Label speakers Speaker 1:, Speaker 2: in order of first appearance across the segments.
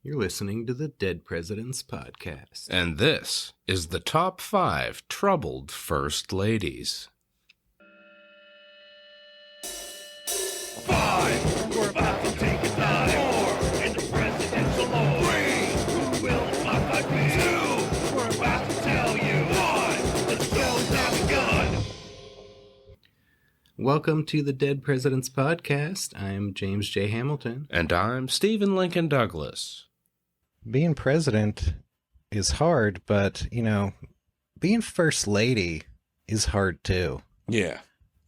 Speaker 1: You're listening to the Dead Presidents Podcast.
Speaker 2: And this is the Top 5 Troubled First Ladies.
Speaker 3: 5, we're about to take a dive. 4, in the presidential lore. 3, who will the top 5 be? 2, we're about to tell you. 1, the show's now begun.
Speaker 1: Welcome to the Dead Presidents Podcast. I'm James J. Hamilton.
Speaker 2: And I'm Stephen Lincoln Douglas.
Speaker 4: Being president is hard, but, being first lady is hard too.
Speaker 5: Yeah.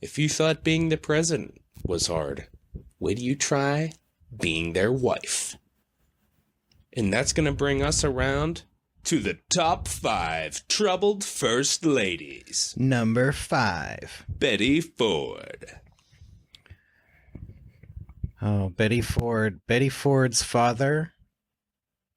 Speaker 5: If you thought being the president was hard, wait till you try being their wife. And that's going to bring us around to the top 5 troubled first ladies.
Speaker 4: Number 5.
Speaker 5: Betty Ford.
Speaker 4: Oh, Betty Ford. Betty Ford's father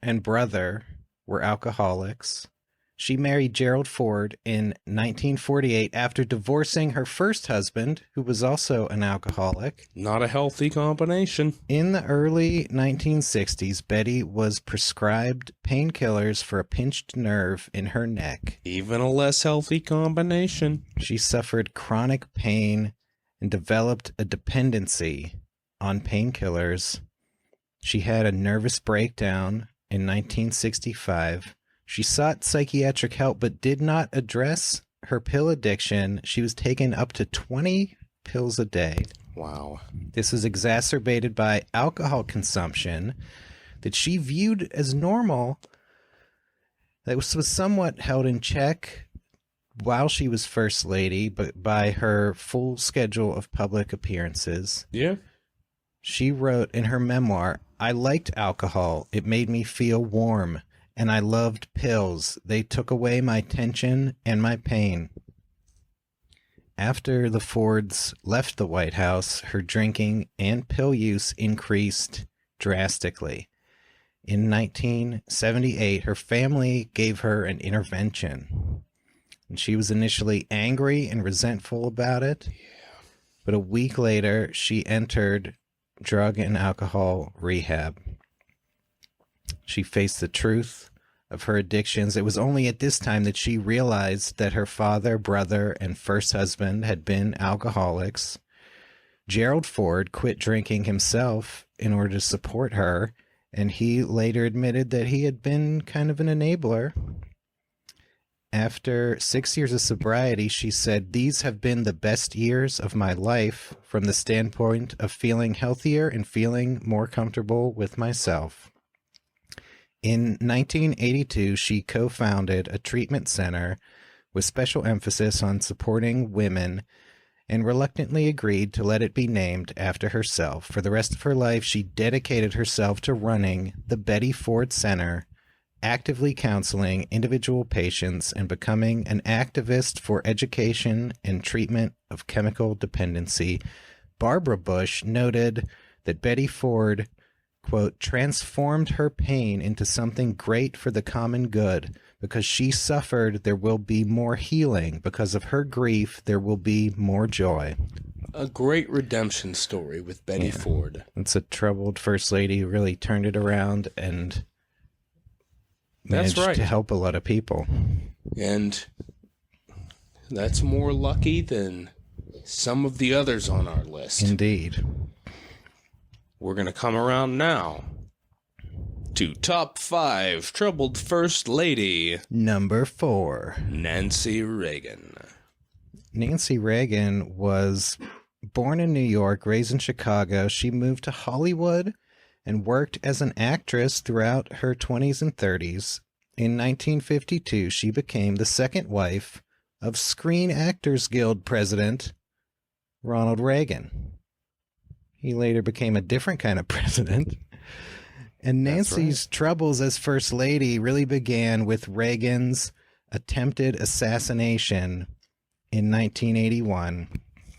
Speaker 4: and brother were alcoholics. She married Gerald Ford in 1948 after divorcing her first husband, who was also an alcoholic.
Speaker 5: Not a healthy combination.
Speaker 4: In the early 1960s, Betty was prescribed painkillers for a pinched nerve in her neck.
Speaker 5: Even a less healthy combination.
Speaker 4: She suffered chronic pain and developed a dependency on painkillers. She had a nervous breakdown in 1965. She sought psychiatric help but did not address her pill addiction. She was taking up to 20 pills a day.
Speaker 5: Wow.
Speaker 4: This was exacerbated by alcohol consumption that she viewed as normal, that was somewhat held in check while she was first lady, but by her full schedule of public appearances.
Speaker 5: Yeah.
Speaker 4: She wrote in her memoir, "I liked alcohol. It made me feel warm. And I loved pills. They took away my tension and my pain." After the Fords left the White House, her drinking and pill use increased drastically. In 1978, her family gave her an intervention. And she was initially angry and resentful about it. But a week later, she entered drug and alcohol rehab. She faced the truth of her addictions. It was only at this time that she realized that her father, brother, and first husband had been alcoholics. Gerald Ford quit drinking himself in order to support her, and he later admitted that he had been kind of an enabler. After 6 years of sobriety, she said, "These have been the best years of my life from the standpoint of feeling healthier and feeling more comfortable with myself." In 1982, she co-founded a treatment center with special emphasis on supporting women and reluctantly agreed to let it be named after herself. For the rest of her life, she dedicated herself to running the Betty Ford Center, actively counseling individual patients and becoming an activist for education and treatment of chemical dependency. Barbara Bush noted that Betty Ford, quote, "transformed her pain into something great for the common good. Because she suffered, there will be more healing. Because of her grief, there will be more joy."
Speaker 5: A great redemption story with Betty Ford.
Speaker 4: It's a troubled first lady who really turned it around and managed to help a lot of people.
Speaker 5: And that's more lucky than some of the others on our list.
Speaker 4: Indeed.
Speaker 5: We're going to come around now to top 5 troubled first lady.
Speaker 4: Number 4.
Speaker 5: Nancy Reagan.
Speaker 4: Nancy Reagan was born in New York, raised in Chicago. She moved to Hollywood and worked as an actress throughout her 20s and 30s. In 1952, she became the second wife of Screen Actors Guild president Ronald Reagan. He later became a different kind of president. And Nancy's troubles as First Lady really began with Reagan's attempted assassination in 1981.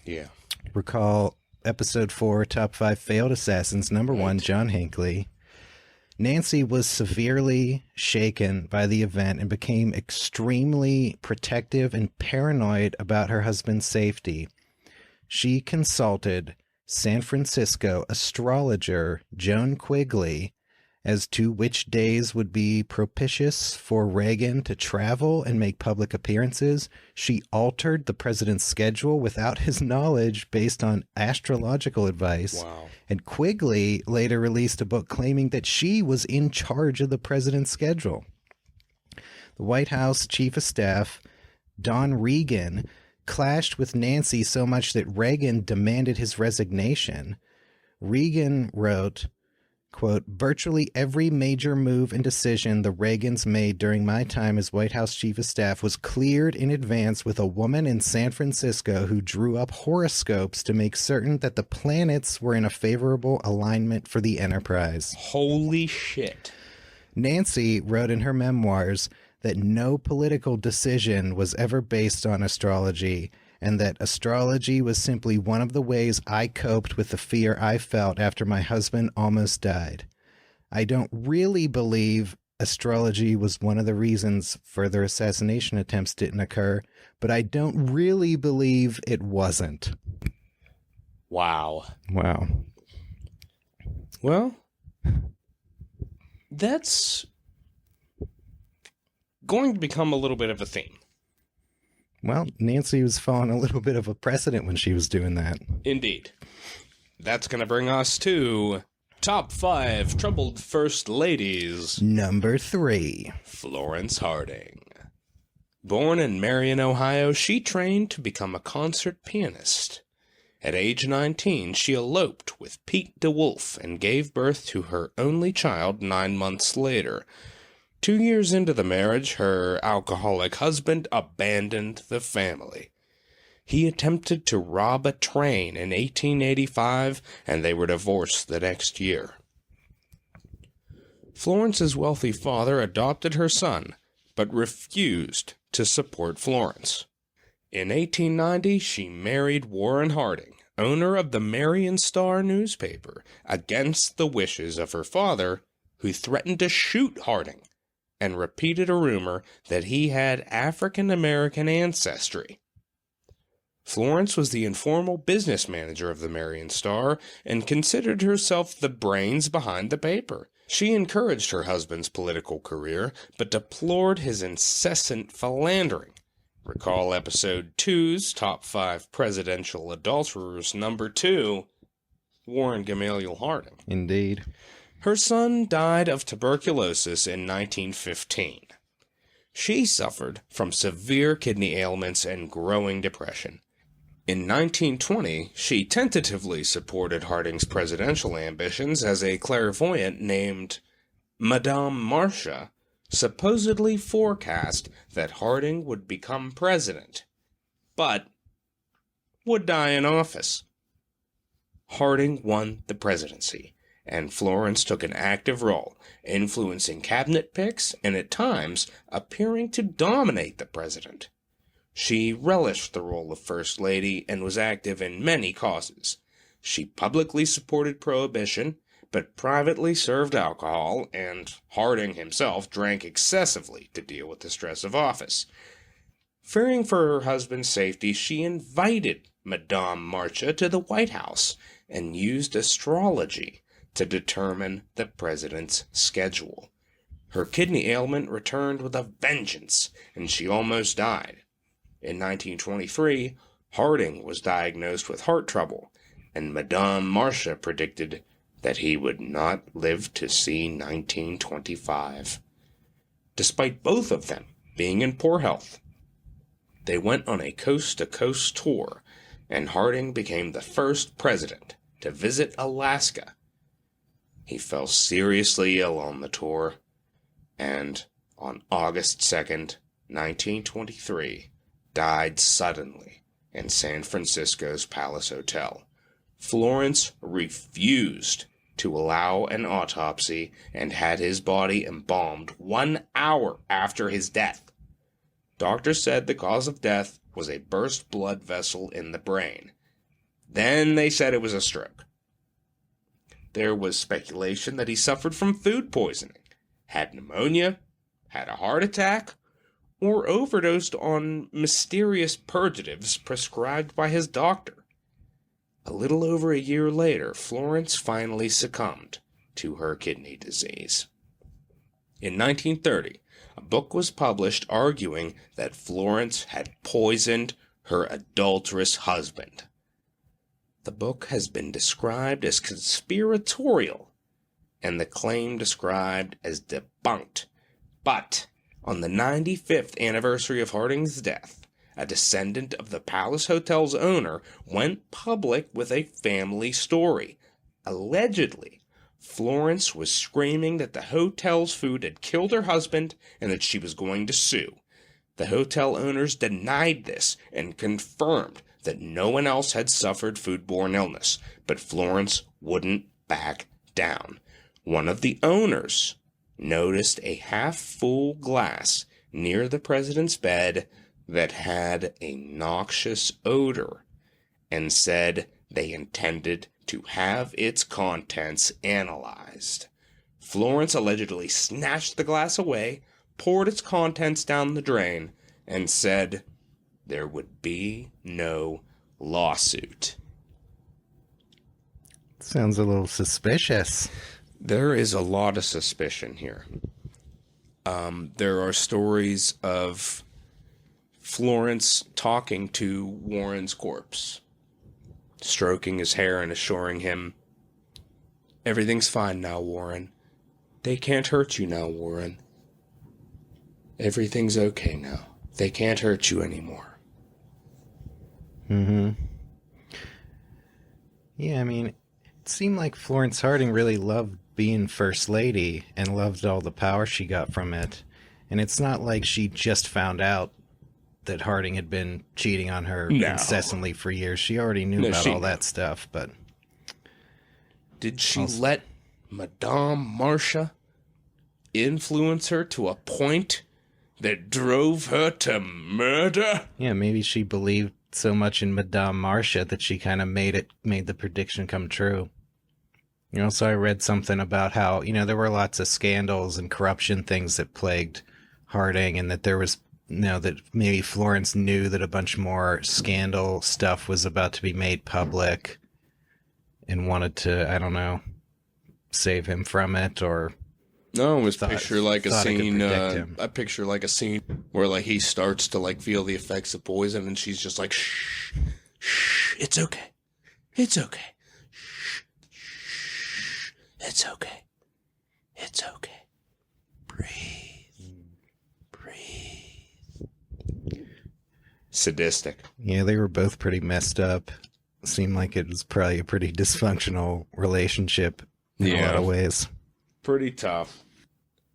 Speaker 5: Yeah.
Speaker 4: Recall episode 4, Top 5 Failed Assassins, number 1, John Hinckley. Nancy was severely shaken by the event and became extremely protective and paranoid about her husband's safety. She consulted San Francisco astrologer Joan Quigley as to which days would be propitious for Reagan to travel and make public appearances. She altered the president's schedule without his knowledge based on astrological advice.
Speaker 5: Wow.
Speaker 4: And Quigley later released a book claiming that she was in charge of the president's schedule. The White House Chief of Staff, Don Reagan, clashed with Nancy so much that Reagan demanded his resignation. Reagan wrote, quote, virtually every major move and decision the Reagans made during my time as White House Chief of Staff was cleared in advance with a woman in San Francisco who drew up horoscopes to make certain that the planets were in a favorable alignment for the enterprise.
Speaker 5: Holy shit.
Speaker 4: Nancy wrote in her memoirs that no political decision was ever based on astrology, and that astrology was simply one of the ways I coped with the fear I felt after my husband almost died. I don't really believe astrology was one of the reasons further assassination attempts didn't occur, but I don't really believe it wasn't.
Speaker 5: Wow.
Speaker 4: Wow.
Speaker 5: Well, that's going to become a little bit of a theme.
Speaker 4: Well, Nancy was following a little bit of a precedent when she was doing that.
Speaker 5: Indeed. That's going to bring us to Top 5 Troubled First Ladies.
Speaker 4: Number 3.
Speaker 5: Florence Harding. Born in Marion, Ohio, she trained to become a concert pianist. At age 19, she eloped with Pete DeWolf and gave birth to her only child 9 months later. 2 years into the marriage, her alcoholic husband abandoned the family. He attempted to rob a train in 1885, and they were divorced the next year. Florence's wealthy father adopted her son, but refused to support Florence. In 1890, she married Warren Harding, owner of the Marion Star newspaper, against the wishes of her father, who threatened to shoot Harding and repeated a rumor that he had African-American ancestry. Florence was the informal business manager of the Marion Star and considered herself the brains behind the paper. She encouraged her husband's political career, but deplored his incessant philandering. Recall episode 2's Top 5 Presidential Adulterers, number 2, Warren Gamaliel Harding.
Speaker 4: Indeed.
Speaker 5: Her son died of tuberculosis in 1915. She suffered from severe kidney ailments and growing depression. In 1920, she tentatively supported Harding's presidential ambitions as a clairvoyant named Madame Marcia supposedly forecast that Harding would become president, but would die in office. Harding won the presidency, and Florence took an active role, influencing cabinet picks and at times appearing to dominate the president. She relished the role of First Lady and was active in many causes. She publicly supported prohibition, but privately served alcohol, and Harding himself drank excessively to deal with the stress of office. Fearing for her husband's safety, she invited Madame Marcia to the White House and used astrology to determine the president's schedule. Her kidney ailment returned with a vengeance, and she almost died. In 1923, Harding was diagnosed with heart trouble, and Madame Marcia predicted that he would not live to see 1925. Despite both of them being in poor health, they went on a coast-to-coast tour, and Harding became the first president to visit Alaska. He fell seriously ill on the tour, and on August 2nd, 1923, died suddenly in San Francisco's Palace Hotel. Florence refused to allow an autopsy and had his body embalmed 1 hour after his death. Doctors said the cause of death was a burst blood vessel in the brain. Then they said it was a stroke. There was speculation that he suffered from food poisoning, had pneumonia, had a heart attack, or overdosed on mysterious purgatives prescribed by his doctor. A little over a year later, Florence finally succumbed to her kidney disease. In 1930, a book was published arguing that Florence had poisoned her adulterous husband. The book has been described as conspiratorial, and the claim described as debunked. But on the 95th anniversary of Harding's death, a descendant of the Palace Hotel's owner went public with a family story. Allegedly, Florence was screaming that the hotel's food had killed her husband and that she was going to sue. The hotel owners denied this and confirmed that no one else had suffered foodborne illness, but Florence wouldn't back down. One of the owners noticed a half-full glass near the president's bed that had a noxious odor and said they intended to have its contents analyzed. Florence allegedly snatched the glass away, poured its contents down the drain, and said there would be no lawsuit.
Speaker 4: Sounds a little suspicious.
Speaker 5: There is a lot of suspicion here. There are stories of Florence talking to Warren's corpse, stroking his hair and assuring him, "Everything's fine now, Warren. They can't hurt you now, Warren. Everything's okay now. They can't hurt you anymore."
Speaker 4: Yeah, I mean, it seemed like Florence Harding really loved being First Lady and loved all the power she got from it. And it's not like she just found out that Harding had been cheating on her incessantly for years. She already knew about all that stuff, but...
Speaker 5: Did she let Madame Marcia influence her to a point that drove her to murder?
Speaker 4: Yeah, maybe she believed so much in Madame Marcia that she kind of made the prediction come true. You know, so I read something about how, you know, there were lots of scandals and corruption things that plagued Harding, and that there was, you know, that maybe Florence knew that a bunch more scandal stuff was about to be made public and wanted to, I don't know, save him from it, or...
Speaker 5: No, it was picture like a scene.
Speaker 4: I
Speaker 5: picture like a scene where like he starts to like feel the effects of poison, and she's just like, "Shh, shh, it's okay, it's okay, shh, shh, it's okay, it's okay, breathe, breathe." Sadistic.
Speaker 4: Yeah, they were both pretty messed up. Seemed like it was probably a pretty dysfunctional relationship in a lot of ways.
Speaker 5: Pretty tough.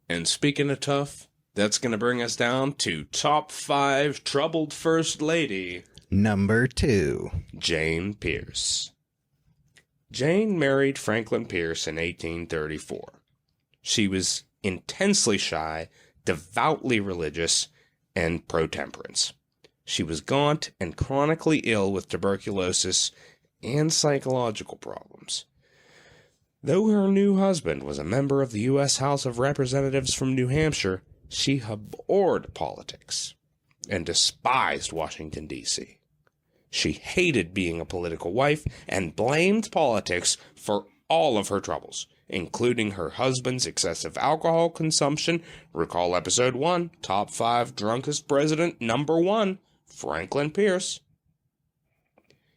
Speaker 5: And speaking of tough, that's going to bring us down to top 5 troubled First Lady.
Speaker 4: Number 2.
Speaker 5: Jane Pierce. Jane married Franklin Pierce in 1834. She was intensely shy, devoutly religious, and pro-temperance. She was gaunt and chronically ill with tuberculosis and psychological problems. Though her new husband was a member of the U.S. House of Representatives from New Hampshire, she abhorred politics and despised Washington, D.C. She hated being a political wife and blamed politics for all of her troubles, including her husband's excessive alcohol consumption. Recall episode 1, top 5 drunkest president, number 1, Franklin Pierce.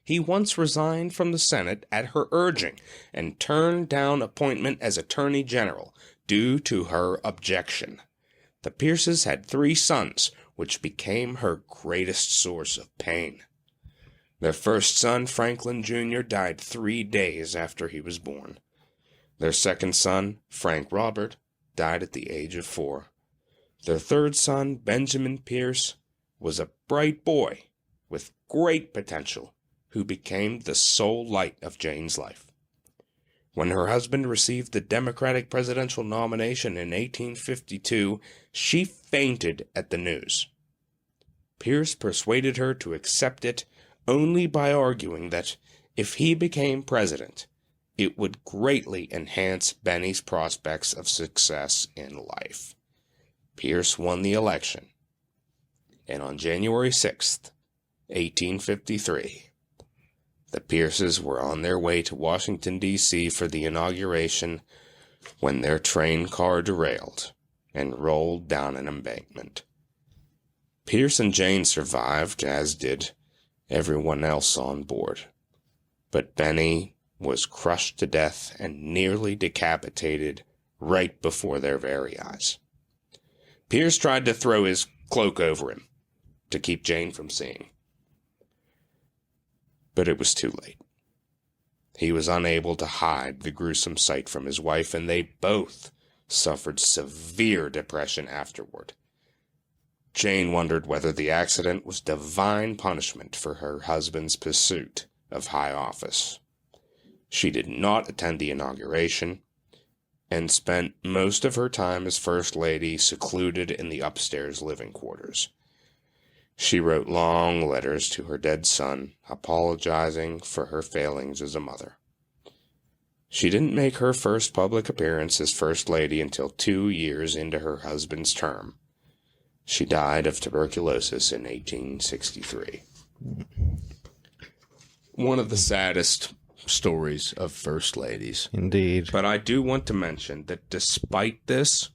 Speaker 5: He once resigned from the Senate at her urging and turned down appointment as Attorney General due to her objection. The Pierces had 3 sons, which became her greatest source of pain. Their first son, Franklin Jr., died 3 days after he was born. Their second son, Frank Robert, died at the age of 4. Their third son, Benjamin Pierce, was a bright boy with great potential, who became the sole light of Jane's life. When her husband received the Democratic presidential nomination in 1852, she fainted at the news. Pierce persuaded her to accept it only by arguing that if he became president, it would greatly enhance Benny's prospects of success in life. Pierce won the election, and on January 6th, 1853, the Pierces were on their way to Washington, D.C. for the inauguration when their train car derailed and rolled down an embankment. Pierce and Jane survived, as did everyone else on board. But Benny was crushed to death and nearly decapitated right before their very eyes. Pierce tried to throw his cloak over him to keep Jane from seeing. But it was too late. He was unable to hide the gruesome sight from his wife, and they both suffered severe depression afterward. Jane wondered whether the accident was divine punishment for her husband's pursuit of high office. She did not attend the inauguration and spent most of her time as First Lady secluded in the upstairs living quarters. She wrote long letters to her dead son, apologizing for her failings as a mother. She didn't make her first public appearance as First Lady until 2 years into her husband's term. She died of tuberculosis in 1863. One of the saddest stories of First Ladies.
Speaker 4: Indeed.
Speaker 5: But I do want to mention that despite this,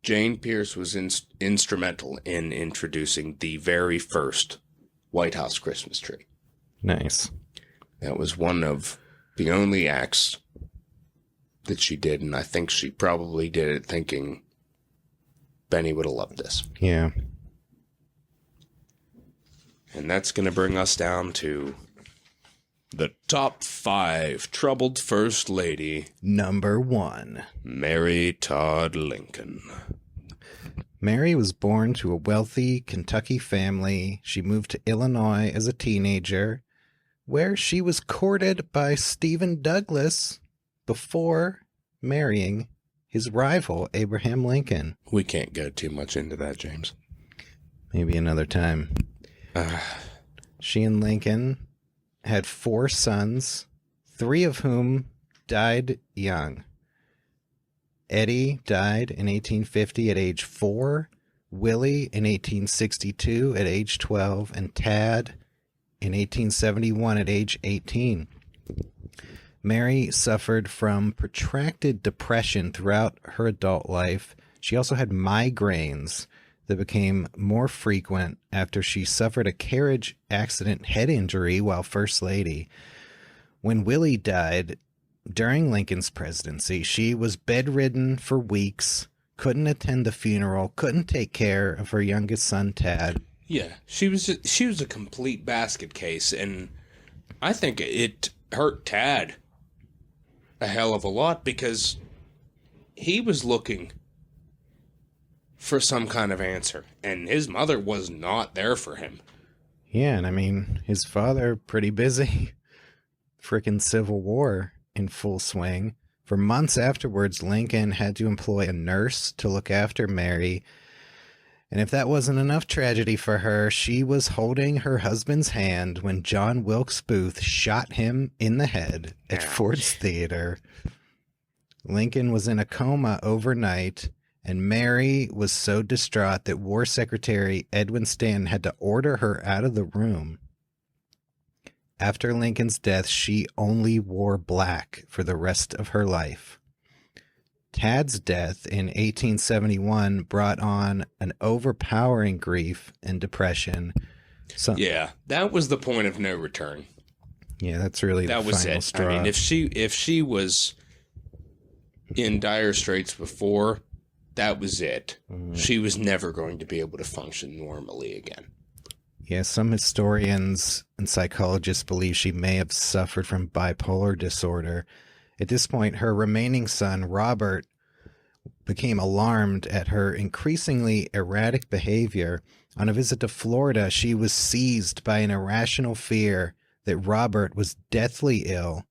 Speaker 5: Jane Pierce was instrumental in introducing the very first White House Christmas tree.
Speaker 4: Nice.
Speaker 5: That was one of the only acts that she did, and I think she probably did it thinking Benny would have loved this.
Speaker 4: Yeah.
Speaker 5: And that's going to bring us down to the top 5 troubled First Lady.
Speaker 4: Number 1.
Speaker 5: Mary Todd Lincoln.
Speaker 4: Mary was born to a wealthy Kentucky family. She moved to Illinois as a teenager, where she was courted by Stephen Douglas before marrying his rival, Abraham Lincoln.
Speaker 5: We can't go too much into that, James.
Speaker 4: Maybe another time. She and Lincoln had 4 sons, 3 of whom died young. Eddie died in 1850 at age 4, Willie in 1862 at age 12, and Tad in 1871 at age 18. Mary suffered from protracted depression throughout her adult life. She also had migraines that became more frequent after she suffered a carriage accident head injury while First Lady. When Willie died during Lincoln's presidency, she was bedridden for weeks, couldn't attend the funeral, couldn't take care of her youngest son, Tad.
Speaker 5: Yeah, she was a complete basket case, and I think it hurt Tad a hell of a lot because he was looking for some kind of answer, and his mother was not there for him.
Speaker 4: Yeah, and I mean, his father, pretty busy. Frickin' Civil War in full swing. For months afterwards, Lincoln had to employ a nurse to look after Mary. And if that wasn't enough tragedy for her, she was holding her husband's hand when John Wilkes Booth shot him in the head at Ford's Theater. Lincoln was in a coma overnight, and Mary was so distraught that War Secretary Edwin Stanton had to order her out of the room. After Lincoln's death, she only wore black for the rest of her life. Tad's death in 1871 brought on an overpowering grief and depression.
Speaker 5: Yeah, that was the point of no return.
Speaker 4: Yeah, that's really
Speaker 5: that
Speaker 4: the
Speaker 5: was
Speaker 4: final
Speaker 5: it.
Speaker 4: straw.
Speaker 5: I mean, if she was in dire straits before, that was it. She was never going to be able to function normally again.
Speaker 4: Yeah, some historians and psychologists believe she may have suffered from bipolar disorder. At this point, her remaining son, Robert, became alarmed at her increasingly erratic behavior. On a visit to Florida, she was seized by an irrational fear that Robert was deathly ill,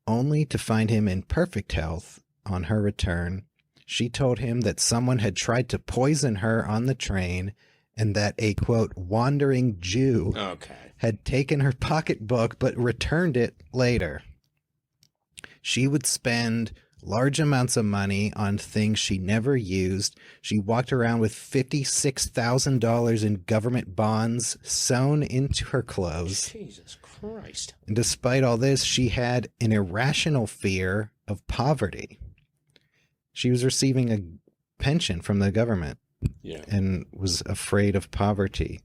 Speaker 4: only to find him in perfect health on her return. She told him that someone had tried to poison her on the train and that a, quote, wandering Jew had taken her pocketbook but returned it later. She would spend large amounts of money on things she never used. She walked around with $56,000 in government bonds sewn into her clothes.
Speaker 5: Jesus Christ.
Speaker 4: And despite all this, she had an irrational fear of poverty. She was receiving a pension from the government
Speaker 5: Yeah.
Speaker 4: and was afraid of poverty.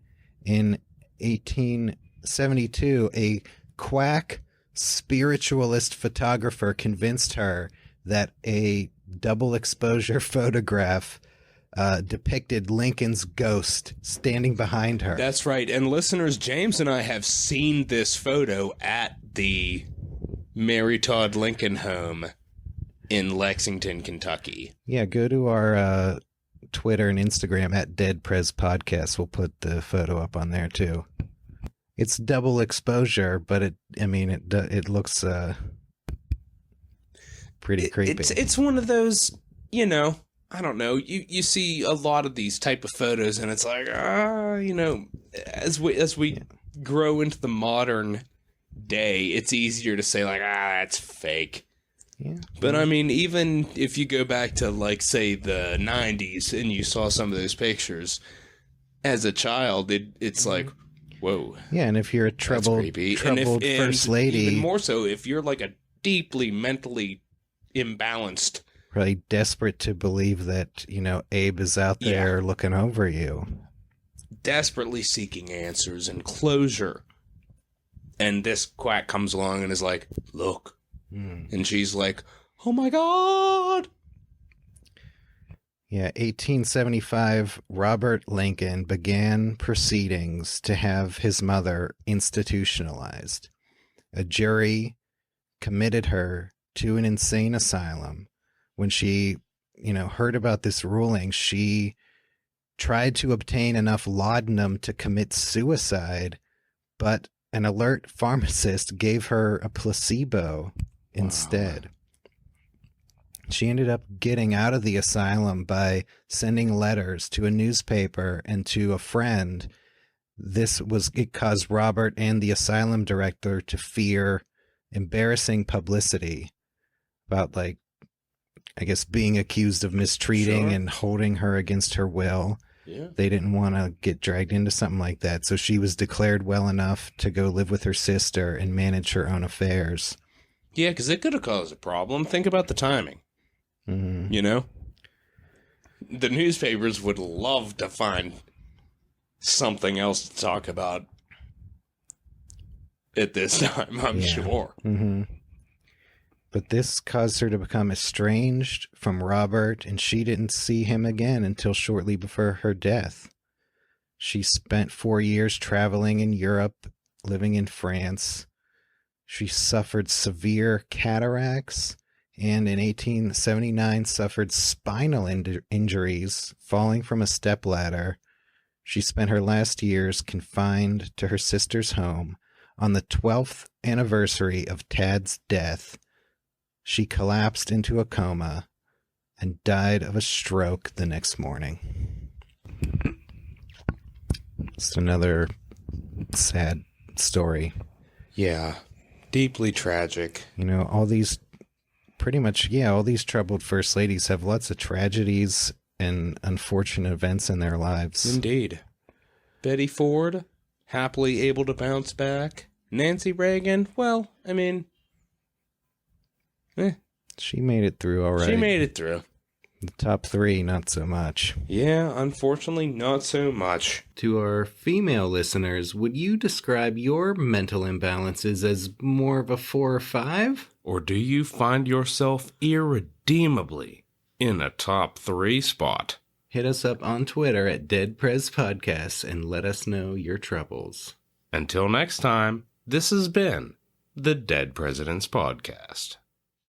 Speaker 4: In 1872, a quack spiritualist photographer convinced her that a double exposure photograph depicted Lincoln's ghost standing behind her.
Speaker 5: That's right. And listeners, James and I have seen this photo at the Mary Todd Lincoln home in Lexington, Kentucky.
Speaker 4: Yeah, go to our Twitter and Instagram at Dead Prez Podcast. We'll put the photo up on there too. It's double exposure, but it looks pretty creepy.
Speaker 5: It's one of those, you know, I don't know. You see a lot of these type of photos, and it's like, you know, as we grow into the modern day, it's easier to say like, that's fake.
Speaker 4: Yeah.
Speaker 5: But I mean, even if you go back to like say the 90s and you saw some of those pictures as a child, it's like, whoa.
Speaker 4: Yeah, and if you're a
Speaker 5: That's
Speaker 4: troubled
Speaker 5: creepy.
Speaker 4: first lady,
Speaker 5: even more so if you're like a deeply mentally imbalanced,
Speaker 4: really desperate to believe that, you know, Abe is out there looking over you,
Speaker 5: desperately seeking answers and closure, and this quack comes along and is like, look, and she's like, oh my God.
Speaker 4: Yeah, 1875, Robert Lincoln began proceedings to have his mother institutionalized. A jury committed her to an insane asylum. When she, you know, heard about this ruling, she tried to obtain enough laudanum to commit suicide, but an alert pharmacist gave her a placebo instead. She ended up getting out of the asylum by sending letters to a newspaper and to a friend. It caused Robert and the asylum director to fear embarrassing publicity about, like, I guess being accused of mistreating and holding her against her will.
Speaker 5: Yeah.
Speaker 4: They didn't want to get dragged into something like that. So she was declared well enough to go live with her sister and manage her own affairs.
Speaker 5: Yeah, because it could have caused a problem. Think about the timing.
Speaker 4: Mm-hmm.
Speaker 5: You know? The newspapers would love to find something else to talk about at this time, I'm sure.
Speaker 4: Mm-hmm. But this caused her to become estranged from Robert, and she didn't see him again until shortly before her death. She spent 4 years traveling in Europe, living in France. She suffered severe cataracts, and in 1879 suffered spinal injuries falling from a stepladder. She spent her last years confined to her sister's home. On the 12th anniversary of Tad's death, she collapsed into a coma and died of a stroke the next morning. Just another sad story.
Speaker 5: Yeah. Deeply tragic.
Speaker 4: You know, all these troubled first ladies have lots of tragedies and unfortunate events in their lives.
Speaker 5: Indeed. Betty Ford, happily able to bounce back. Nancy Reagan, well, I mean,
Speaker 4: She made it through all right.
Speaker 5: she made it through.
Speaker 4: The top three, not so much.
Speaker 5: Yeah, unfortunately, not so much.
Speaker 1: To our female listeners, would you describe your mental imbalances as more of a 4 or 5?
Speaker 2: Or do you find yourself irredeemably in a top 3 spot?
Speaker 1: Hit us up on Twitter at Dead Prez Podcast and let us know your troubles.
Speaker 2: Until next time, this has been the Dead Presidents Podcast.